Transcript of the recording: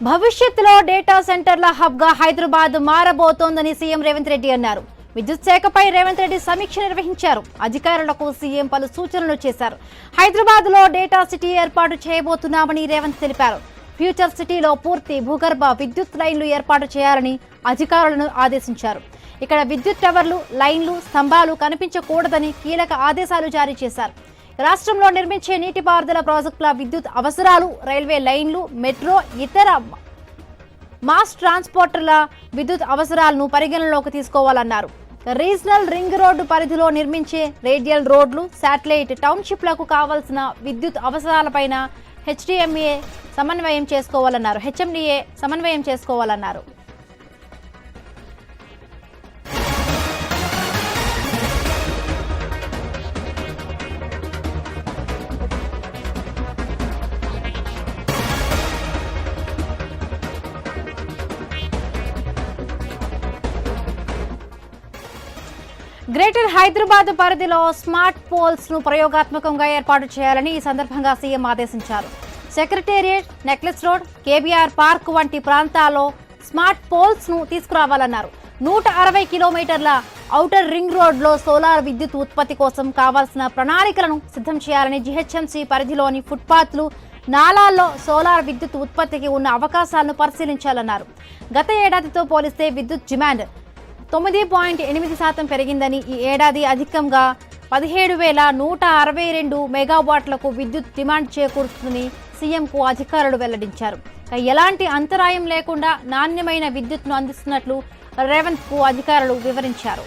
భవిష్యత్తులో డేటా సెంటర్ల హబ్ గా హైదరాబాద్ మారబోతోందని సీఎం రేవంత్ రెడ్డి అన్నారు. విద్యుత్ శాఖపై రేవంత్ రెడ్డి సమీక్ష నిర్వహించారు. అధికారులకు సీఎం పలు సూచనలు చేశారు. హైదరాబాద్ లో డేటా సిటీ ఏర్పాటు చేయబోతున్నామని రేవంత్ తెలిపారు. ఫ్యూచర్ సిటీలో పూర్తి భూగర్భ విద్యుత్ లైన్లు ఏర్పాటు చేయాలని అధికారులను ఆదేశించారు. ఇక్కడ విద్యుత్ టవర్లు, లైన్లు, స్తంభాలు కనిపించకూడదని కీలక ఆదేశాలు జారీ చేశారు. రాష్ట్రంలో నిర్మించే నీటిపారుదల ప్రాజెక్టుల విద్యుత్ అవసరాలు, రైల్వే లైన్లు, మెట్రో, ఇతర మాస్ ట్రాన్స్పోర్టర్ల విద్యుత్ అవసరాలను పరిగణనలోకి తీసుకోవాలన్నారు. రీజనల్ రింగ్ రోడ్డు పరిధిలో నిర్మించే రేడియల్ రోడ్లు, శాటిలైట్ టౌన్షిప్లకు కావాల్సిన విద్యుత్ అవసరాలపైన హెచ్ఎండిఏ సమన్వయం చేసుకోవాలన్నారు. గ్రేటర్ హైదరాబాద్ పరిధిలో స్మార్ట్ పోల్స్ ను ప్రయోగాత్మకంగా ఏర్పాటు చేయాలని ఈ సందర్భంగా సీఎం ఆదేశించారు. Secretariat, necklace road, KBR park వంటి ప్రాంతాల్లో స్మార్ట్ పోల్స్ ను తీసుకురావాలన్నారు. 160 కిలోమీటర్ల ఔటర్ రింగ్ రోడ్ లో సోలార్ విద్యుత్ ఉత్పత్తి కోసం కావాల్సిన ప్రణాళికలను సిద్ధం చేయాలని, జీహెచ్ఎంసీ పరిధిలోని ఫుట్పాత్లు, నాలాల్లో సోలార్ విద్యుత్ ఉత్పత్తికి ఉన్న అవకాశాలను పరిశీలించాలన్నారు. గత ఏడాదితో పోలిస్తే విద్యుత్ డిమాండ్ 9.8% పెరిగిందని, ఈ ఏడాది అధికంగా 17,162 మెగావాట్లకు విద్యుత్ డిమాండ్ చేకూరుతుందని సీఎంకు అధికారులు వెల్లడించారు. ఎలాంటి అంతరాయం లేకుండా నాణ్యమైన విద్యుత్ను అందిస్తున్నట్లు రేవంత్కు అధికారులు వివరించారు.